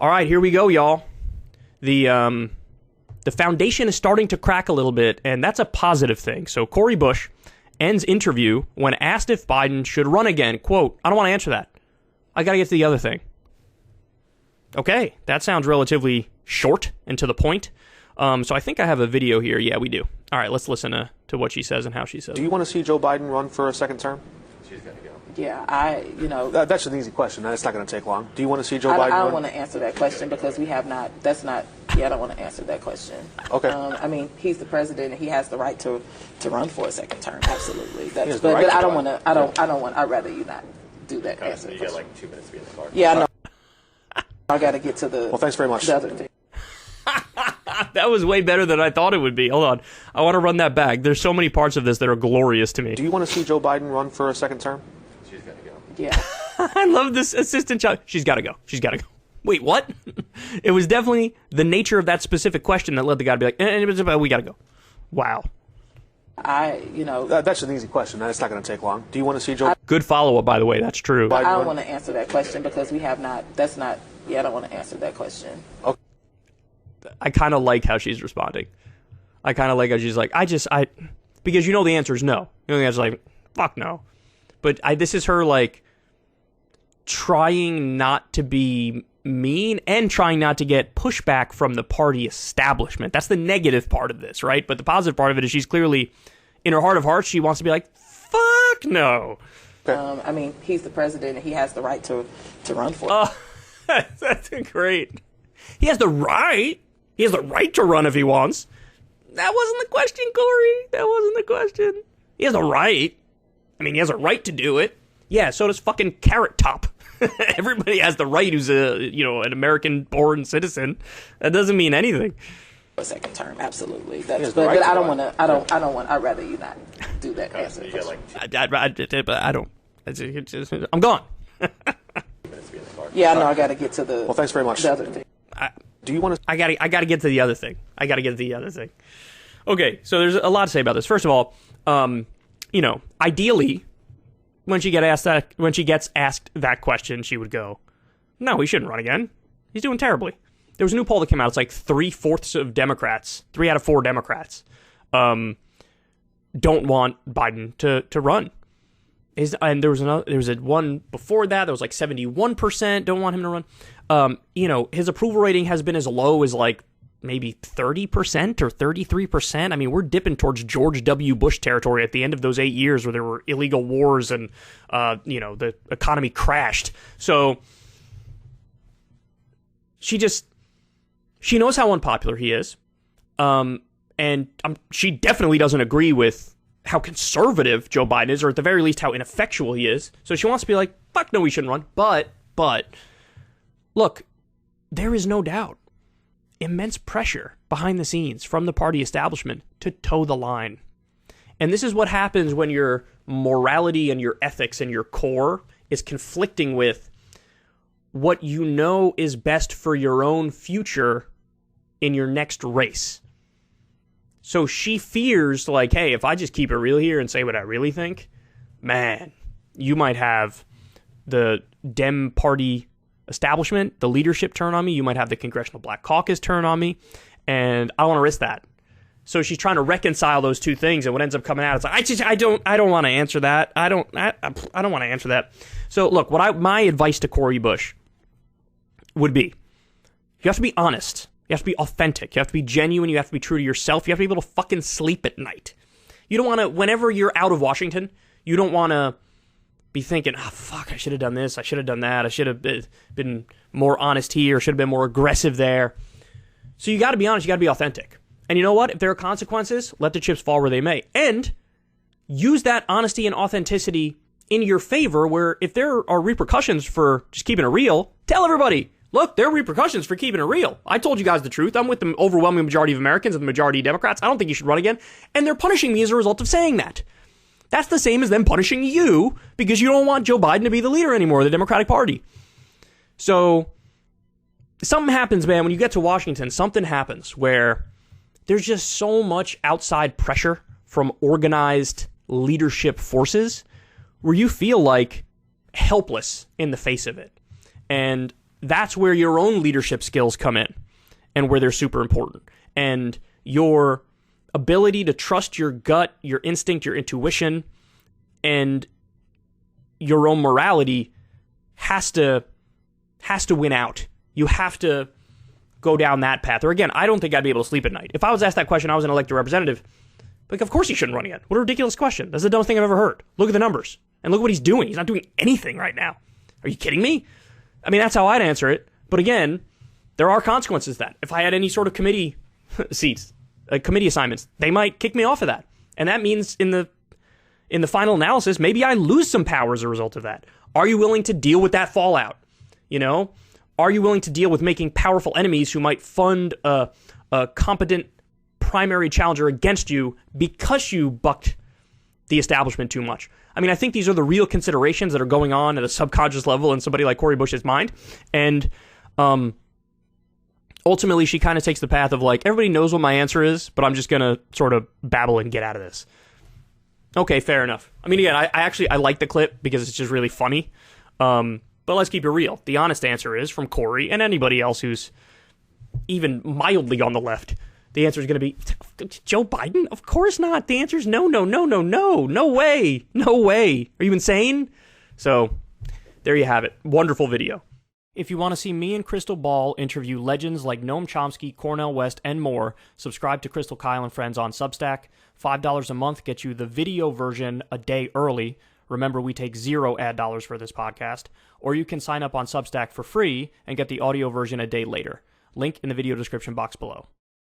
All right, here we go, y'all. The foundation is starting to crack a little bit, and that's a positive thing. So Cori Bush ends interview when asked if Biden should run again. Quote, I don't want to answer that. I got to get to the other thing. Okay, that sounds relatively short and to the point. So I think I have a video here. Yeah, we do. All right, let's listen to what she says and how she says it. Do you want to see Joe Biden run for a second term? She's got to go. Yeah, That's an easy question. It's not going to take long. Do you want to see Joe Biden run? I don't want to answer that question because we have not, I don't want to answer that question. Okay. I mean, he's the president and he has the right to run for a second term. Absolutely. But right I don't want to, I'd rather you not do that answer. So you got like 2 minutes to be in the car. Yeah, I know. I got to get to the. Well, thanks very much. The other thing. That was way better than I thought it would be. Hold on. I want to run that back. There's so many parts of this that are glorious to me. Do you want to see Joe Biden run for a second term? She's got to go. Yeah. I love this assistant child. She's got to go. She's got to go. Wait, what? It was definitely the nature of that specific question that led the guy to be like, we got to go. Wow. That's an easy question. It's not going to take long. Do you want to see Joe? Good follow-up, by the way. That's true. I don't want to answer that question because we have not, I don't want to answer that question. Okay. I kind of like how she's responding. I kind of like how she's like, because you know the answer is no. You know the answer is like, fuck no. But this is her like trying not to be mean and trying not to get pushback from the party establishment. That's the negative part of this, right? But the positive part of it is she's clearly, in her heart of hearts, she wants to be like, fuck no. I mean, he's the president and he has the right to run for it. That's great. He has the right. He has the right to run if he wants. That wasn't the question, Cori. That wasn't the question. He has the right. I mean, he has a right to do it. Yeah, so does fucking Carrot Top. Everybody has the right who's an American-born citizen. That doesn't mean anything. A second term, absolutely. But I don't want to. I'd rather you not do that answer. You got like I don't. I'm gone. 2 minutes to be in the car. Yeah, I know. I got to get to the. Well, thanks very much. The other thing. Do you want to? I gotta get to the other thing. Okay, so there's a lot to say about this. First of all, ideally, when she gets asked that question, she would go, "No, he shouldn't run again. He's doing terribly." There was a new poll that came out. It's like 3/4 of Democrats, 3 out of 4 Democrats, don't want Biden to run. And there was a one before that. There was like 71% don't want him to run. His approval rating has been as low as like maybe 30% or 33%. I mean, we're dipping towards George W. Bush territory at the end of those 8 years where there were illegal wars and the economy crashed. So she knows how unpopular he is, and she definitely doesn't agree with how conservative Joe Biden is, or at the very least how ineffectual he is. So she wants to be like, fuck no, we shouldn't run. But look, there is no doubt immense pressure behind the scenes from the party establishment to toe the line. And this is what happens when your morality and your ethics and your core is conflicting with what you know is best for your own future in your next race. So she fears, like, hey, if I just keep it real here and say what I really think, man, you might have the Dem party establishment, the leadership turn on me. You might have the Congressional Black Caucus turn on me. And I don't want to risk that. So she's trying to reconcile those two things. And what ends up coming out is like, I don't want to answer that. I don't want to answer that. So look, my advice to Cori Bush would be, you have to be honest. You have to be authentic. You have to be genuine. You have to be true to yourself. You have to be able to fucking sleep at night. You don't want to, whenever you're out of Washington, you don't want to be thinking, fuck, I should have done this. I should have done that. I should have been more honest here. Should have been more aggressive there. So you got to be honest. You got to be authentic. And you know what? If there are consequences, let the chips fall where they may. And use that honesty and authenticity in your favor, where if there are repercussions for just keeping it real, tell everybody, look, there are repercussions for keeping it real. I told you guys the truth. I'm with the overwhelming majority of Americans and the majority of Democrats. I don't think you should run again. And they're punishing me as a result of saying that. That's the same as them punishing you because you don't want Joe Biden to be the leader anymore of the Democratic Party. So something happens, man. When you get to Washington, something happens where there's just so much outside pressure from organized leadership forces where you feel like helpless in the face of it. And that's where your own leadership skills come in and where they're super important. And your ability to trust your gut, your instinct, your intuition, and your own morality has to win out. You have to go down that path. Or again, I don't think I'd be able to sleep at night. If I was asked that question, I was an elected representative, like, of course he shouldn't run again. What a ridiculous question. That's the dumbest thing I've ever heard. Look at the numbers. And look what he's doing. He's not doing anything right now. Are you kidding me? I mean, that's how I'd answer it. But again, there are consequences to that. If I had any sort of committee seats, committee assignments, they might kick me off of that. And that means in the final analysis, maybe I lose some power as a result of that. Are you willing to deal with that fallout? You know? Are you willing to deal with making powerful enemies who might fund a competent primary challenger against you because you bucked the establishment too much? I mean, I think these are the real considerations that are going on at a subconscious level in somebody like Cori Bush's mind. And ultimately, she kind of takes the path of like, everybody knows what my answer is, but I'm just going to sort of babble and get out of this. Okay, fair enough. I mean, again, I like the clip because it's just really funny. But let's keep it real. The honest answer is, from Cori and anybody else who's even mildly on the left, the answer is going to be, Joe Biden? Of course not. The answer is no way. No way. Are you insane? So, there you have it. Wonderful video. If you want to see me and Crystal Ball interview legends like Noam Chomsky, Cornel West, and more, subscribe to Crystal, Kyle, and Friends on Substack. $5 a month gets you the video version a day early. Remember, we take 0 ad dollars for this podcast. Or you can sign up on Substack for free and get the audio version a day later. Link in the video description box below.